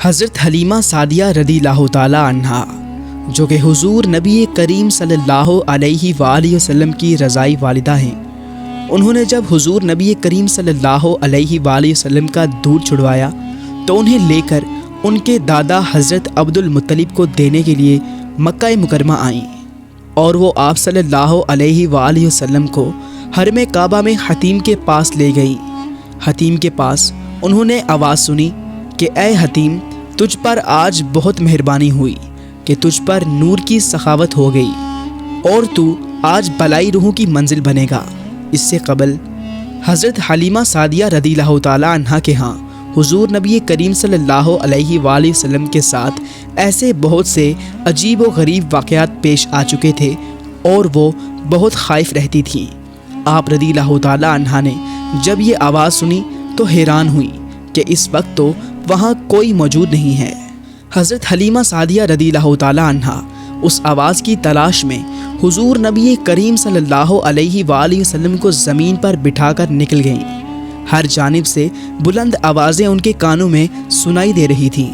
حضرت حلیمہ سعدیہ رضی اللہ تعالی عنہا، جو کہ حضور نبی کریم صلی اللہ علیہ وآلہ وسلم کی رضائی والدہ ہیں، انہوں نے جب حضور نبی کریم صلی اللہ علیہ وآلہ وسلم کا دودھ چھڑوایا تو انہیں لے کر ان کے دادا حضرت عبد المطلب کو دینے کے لیے مکہ مکرمہ آئیں، اور وہ آپ صلی اللہ علیہ وآلہ وسلم کو حرم کعبہ میں حتیم کے پاس لے گئیں۔ حتیم کے پاس انہوں نے آواز سنی کہ اے حتیم، تجھ پر آج بہت مہربانی ہوئی کہ تجھ پر نور کی سخاوت ہو گئی اور تو آج بلائی روحوں کی منزل بنے گا۔ اس سے قبل حضرت حلیمہ سعدیہ رضی اللہ تعالی عنہا کے ہاں حضور نبی کریم صلی اللہ علیہ وآلہ وسلم کے ساتھ ایسے بہت سے عجیب و غریب واقعات پیش آ چکے تھے اور وہ بہت خائف رہتی تھیں۔ آپ رضی اللہ تعالی عنہا نے جب یہ آواز سنی تو حیران ہوئی کہ اس وقت تو وہاں کوئی موجود نہیں ہے۔ حضرت حلیمہ سعدیہ رضی اللہ تعالی عنہا اس آواز کی تلاش میں حضور نبی کریم صلی اللہ علیہ وآلہ وسلم کو زمین پر بٹھا کر نکل گئیں۔ ہر جانب سے بلند آوازیں ان کے کانوں میں سنائی دے رہی تھیں،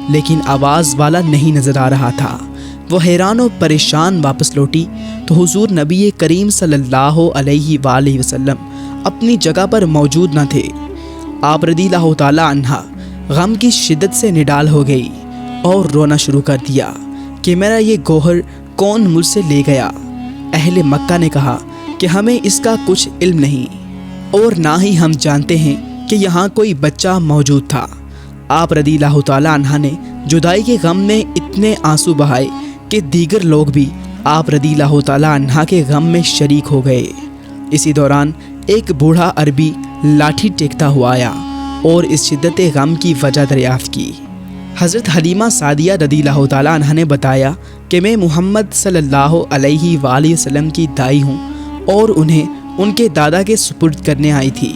لیکن آواز والا نہیں نظر آ رہا تھا۔ وہ حیران و پریشان واپس لوٹی تو حضور نبی کریم صلی اللہ علیہ وآلہ وسلم اپنی جگہ پر موجود نہ تھے۔ آپ رضی اللہ تعالی عنہا غم کی شدت سے نڈال ہو گئی اور رونا شروع کر دیا کہ میرا یہ گوہر کون مجھ سے لے گیا۔ اہل مکہ نے کہا کہ ہمیں اس کا کچھ علم نہیں اور نہ ہی ہم جانتے ہیں کہ یہاں کوئی بچہ موجود تھا۔ آپ رضی اللہ تعالی عنہ نے جدائی کے غم میں اتنے آنسو بہائے کہ دیگر لوگ بھی آپ رضی اللہ تعالی عنہ کے غم میں شریک ہو گئے۔ اسی دوران ایک بوڑھا عربی لاٹھی ٹیکتا ہوا آیا اور اس شدت غم کی وجہ دریافت کی۔ حضرت حلیمہ سعدیہ رضی اللہ تعالی عنہ نے بتایا کہ میں محمد صلی اللہ علیہ وآلہ وسلم کی دائی ہوں اور انہیں ان کے دادا کے سپرد کرنے آئی تھی۔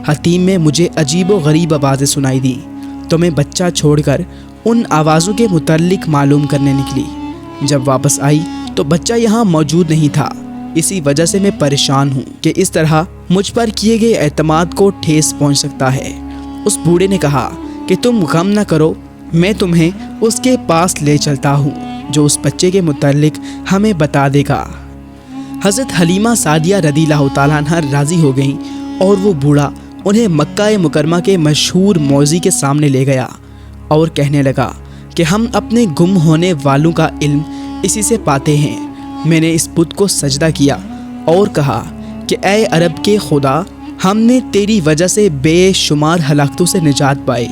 حتیم میں مجھے عجیب و غریب آوازیں سنائی دیں تو میں بچہ چھوڑ کر ان آوازوں کے متعلق معلوم کرنے نکلی۔ جب واپس آئی تو بچہ یہاں موجود نہیں تھا۔ اسی وجہ سے میں پریشان ہوں کہ اس طرح مجھ پر کیے گئے اعتماد کو ٹھیس پہنچ سکتا ہے۔ اس بوڑھے نے کہا کہ تم غم نہ کرو، میں تمہیں اس کے پاس لے چلتا ہوں جو اس بچے کے متعلق ہمیں بتا دے گا۔ حضرت حلیمہ سعدیہ رضی اللہ تعالیٰ عنہ راضی ہو گئیں اور وہ بوڑھا انہیں مکہ مکرمہ کے مشہور موذی کے سامنے لے گیا اور کہنے لگا کہ ہم اپنے گم ہونے والوں کا علم اسی سے پاتے ہیں۔ میں نے اس بت کو سجدہ کیا اور کہا کہ اے عرب کے خدا، ہم نے تیری وجہ سے بے شمار ہلاکتوں سے نجات پائی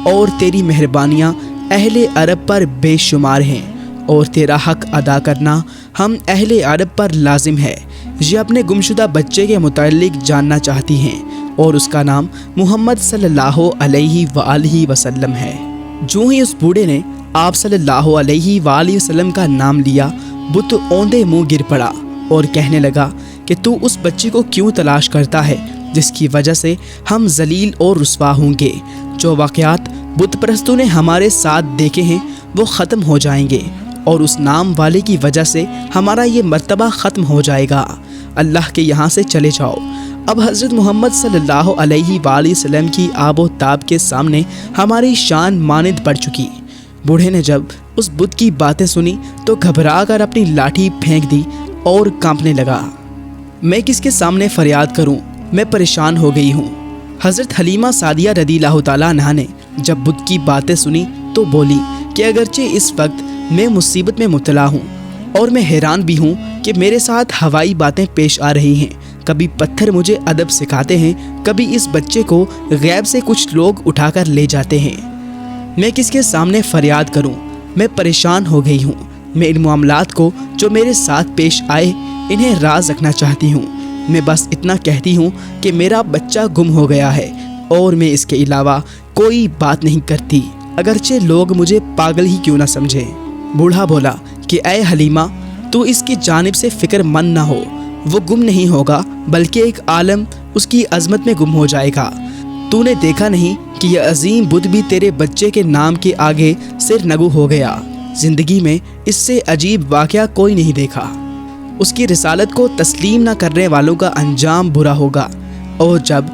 اور تیری مہربانیاں اہل عرب پر بے شمار ہیں اور تیرا حق ادا کرنا ہم اہل عرب پر لازم ہے۔ یہ اپنے گمشدہ بچے کے متعلق جاننا چاہتی ہیں اور اس کا نام محمد صلی اللہ علیہ وآلہ وسلم ہے۔ جو ہی اس بوڑھے نے آپ صلی اللہ علیہ وآلہ وسلم کا نام لیا، بت اوندے منہ گر پڑا اور کہنے لگا کہ تو اس بچے کو کیوں تلاش کرتا ہے جس کی وجہ سے ہم ذلیل اور رسوا ہوں گے۔ جو واقعات بت پرستوں نے ہمارے ساتھ دیکھے ہیں وہ ختم ہو جائیں گے اور اس نام والے کی وجہ سے ہمارا یہ مرتبہ ختم ہو جائے گا۔ اللہ کے یہاں سے چلے جاؤ۔ اب حضرت محمد صلی اللہ علیہ وآلہ وسلم کی آب و تاب کے سامنے ہماری شان ماند پڑ چکی۔ بوڑھے نے جب اس بت کی باتیں سنی تو گھبرا کر اپنی لاٹھی پھینک دی اور کانپنے لگا۔ میں کس کے سامنے فریاد کروں؟ میں پریشان ہو گئی ہوں۔ حضرت حلیمہ سعدیہ رضی اللہ تعالیٰ عنہا نے جب بت کی باتیں سنی تو بولی کہ اگرچہ اس وقت میں مصیبت میں مبتلا ہوں اور میں حیران بھی ہوں کہ میرے ساتھ ہوائی باتیں پیش آ رہی ہیں، کبھی پتھر مجھے ادب سکھاتے ہیں، کبھی اس بچے کو غیب سے کچھ لوگ اٹھا کر لے جاتے ہیں۔ میں کس کے سامنے فریاد کروں؟ میں پریشان ہو گئی ہوں۔ میں ان معاملات کو جو میرے ساتھ پیش آئے انہیں راز رکھنا چاہتی ہوں۔ میں بس اتنا کہتی ہوں کہ میرا بچہ گم ہو گیا ہے اور میں اس کے علاوہ کوئی بات نہیں کرتی، اگرچہ لوگ مجھے پاگل ہی کیوں نہ سمجھیں۔ بوڑھا بولا کہ اے حلیمہ، تو اس کی جانب سے فکر مند نہ ہو، وہ گم نہیں ہوگا بلکہ ایک عالم اس کی عظمت میں گم ہو جائے گا۔ تو نے دیکھا نہیں کہ یہ عظیم بت بھی تیرے بچے کے نام کے آگے سر نگو ہو گیا؟ زندگی میں اس سے عجیب واقعہ کوئی نہیں دیکھا۔ اس کی رسالت کو تسلیم نہ کرنے والوں کا انجام برا ہوگا، اور جب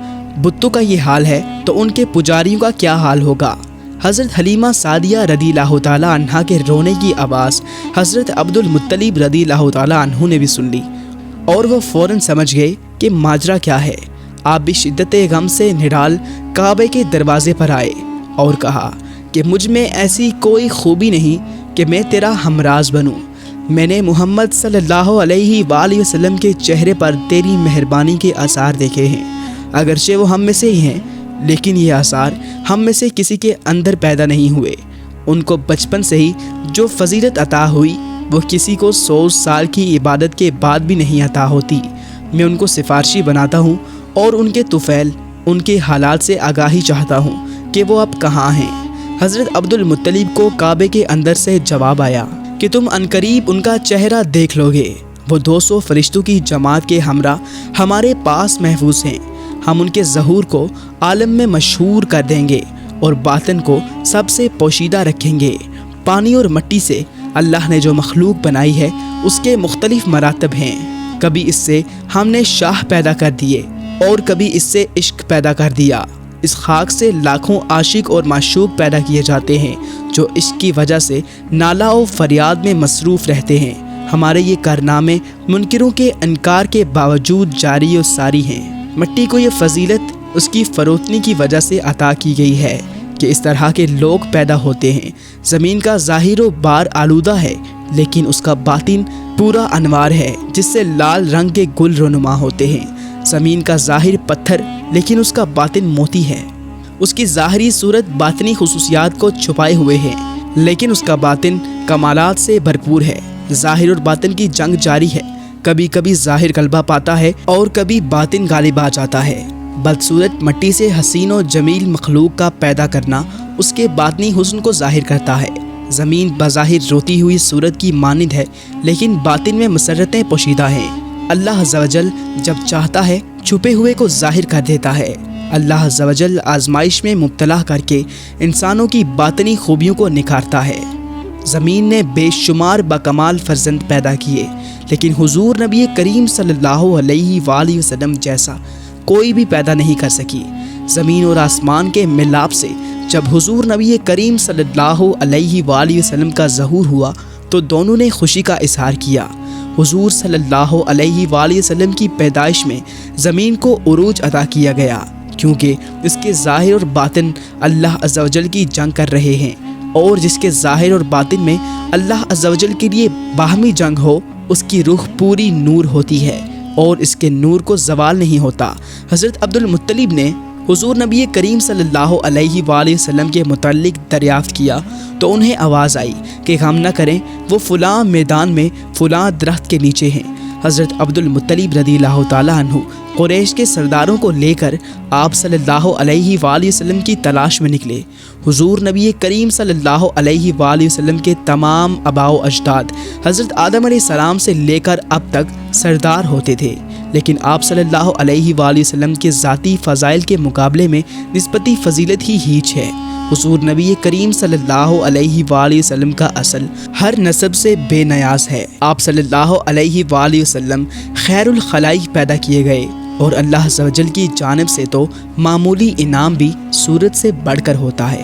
بتوں کا یہ حال ہے تو ان کے پجاریوں کا کیا حال ہوگا؟ حضرت حلیمہ سعدیہ رضی اللہ تعالیٰ عنہ کے رونے کی آواز حضرت عبدالمطلب رضی اللہ تعالیٰ عنہ نے بھی سن لی اور وہ فوراً سمجھ گئے کہ ماجرا کیا ہے۔ آپ بھی شدت غم سے نڈال کعبے کے دروازے پر آئے اور کہا کہ مجھ میں ایسی کوئی خوبی نہیں کہ میں تیرا ہمراز بنوں۔ میں نے محمد صلی اللہ علیہ وآلہ وسلم کے چہرے پر تیری مہربانی کے آثار دیکھے ہیں، اگرچہ وہ ہم میں سے ہی ہیں، لیکن یہ آثار ہم میں سے کسی کے اندر پیدا نہیں ہوئے۔ ان کو بچپن سے ہی جو فضیلت عطا ہوئی وہ کسی کو 100 سال کی عبادت کے بعد بھی نہیں عطا ہوتی۔ میں ان کو سفارشی بناتا ہوں اور ان کے طفیل ان کے حالات سے آگاہی چاہتا ہوں کہ وہ اب کہاں ہیں۔ حضرت عبدالمطلب کو کعبے کے اندر سے جواب آیا کہ تم عنقریب ان کا چہرہ دیکھ لو گے۔ وہ 200 فرشتوں کی جماعت کے ہمراہ ہمارے پاس محفوظ ہیں۔ ہم ان کے ظہور کو عالم میں مشہور کر دیں گے اور باطن کو سب سے پوشیدہ رکھیں گے۔ پانی اور مٹی سے اللہ نے جو مخلوق بنائی ہے اس کے مختلف مراتب ہیں۔ کبھی اس سے ہم نے شاہ پیدا کر دیے اور کبھی اس سے عشق پیدا کر دیا۔ اس خاک سے لاکھوں عاشق اور معشوق پیدا کیے جاتے ہیں جو عشق کی وجہ سے نالہ و فریاد میں مصروف رہتے ہیں۔ ہمارے یہ کارنامے منکروں کے انکار کے باوجود جاری و ساری ہیں۔ مٹی کو یہ فضیلت اس کی فروتنی کی وجہ سے عطا کی گئی ہے کہ اس طرح کے لوگ پیدا ہوتے ہیں۔ زمین کا ظاہر و بار آلودہ ہے لیکن اس کا باطن پورا انوار ہے جس سے لال رنگ کے گل رونما ہوتے ہیں۔ زمین کا ظاہر پتھر لیکن اس کا باطن موتی ہے۔ اس کی ظاہری صورت باطنی خصوصیات کو چھپائے ہوئے ہے لیکن اس کا باطن کمالات سے بھرپور ہے۔ ظاہر اور باطن کی جنگ جاری ہے، کبھی کبھی ظاہر غلبہ پاتا ہے اور کبھی باطن غالب آ جاتا ہے۔ بدصورت مٹی سے حسین و جمیل مخلوق کا پیدا کرنا اس کے باطنی حسن کو ظاہر کرتا ہے۔ زمین بظاہر روتی ہوئی صورت کی مانند ہے لیکن باطن میں مسرتیں پوشیدہ ہیں۔ اللہ عز و جل جب چاہتا ہے چھپے ہوئے کو ظاہر کر دیتا ہے۔ اللہ عز و جل آزمائش میں مبتلا کر کے انسانوں کی باطنی خوبیوں کو نکھارتا ہے۔ زمین نے بے شمار باکمال فرزند پیدا کیے لیکن حضور نبی کریم صلی اللہ علیہ وآلہ وسلم جیسا کوئی بھی پیدا نہیں کر سکی۔ زمین اور آسمان کے ملاپ سے جب حضور نبی کریم صلی اللہ علیہ وآلہ وسلم کا ظہور ہوا تو دونوں نے خوشی کا اظہار کیا۔ حضور صلی اللہ علیہ وآلہ وسلم کی پیدائش میں زمین کو عروج عطا کیا گیا کیونکہ اس کے ظاہر اور باطن اللہ عز و جل کی جنگ کر رہے ہیں، اور جس کے ظاہر اور باطن میں اللہ عز و جل کے لیے باہمی جنگ ہو اس کی روح پوری نور ہوتی ہے اور اس کے نور کو زوال نہیں ہوتا۔ حضرت عبدالمطلب نے حضور نبی کریم صلی اللہ علیہ وآلہ وسلم کے متعلق دریافت کیا تو انہیں آواز آئی کہ غم نہ کریں، وہ فلاں میدان میں فلاں درخت کے نیچے ہیں۔ حضرت عبدالمطلب رضی اللہ تعالیٰ عنہ قریش کے سرداروں کو لے کر آپ صلی اللہ علیہ وآلہ وسلم کی تلاش میں نکلے۔ حضور نبی کریم صلی اللہ علیہ وآلہ وسلم کے تمام آباء و اجداد حضرت آدم علیہ السلام سے لے کر اب تک سردار ہوتے تھے، لیکن آپ صلی اللہ علیہ وآلہ وسلم کے ذاتی فضائل کے مقابلے میں نسبتی فضیلت ہی ہیچ ہے۔ حضور نبی کریم صلی اللہ علیہ وآلہ وسلم کا اصل ہر نسب سے بے نیاز ہے۔ آپ صلی اللہ علیہ وآلہ وسلم خیر الخلائق پیدا کیے گئے اور اللہ عز و جل کی جانب سے تو معمولی انعام بھی صورت سے بڑھ کر ہوتا ہے۔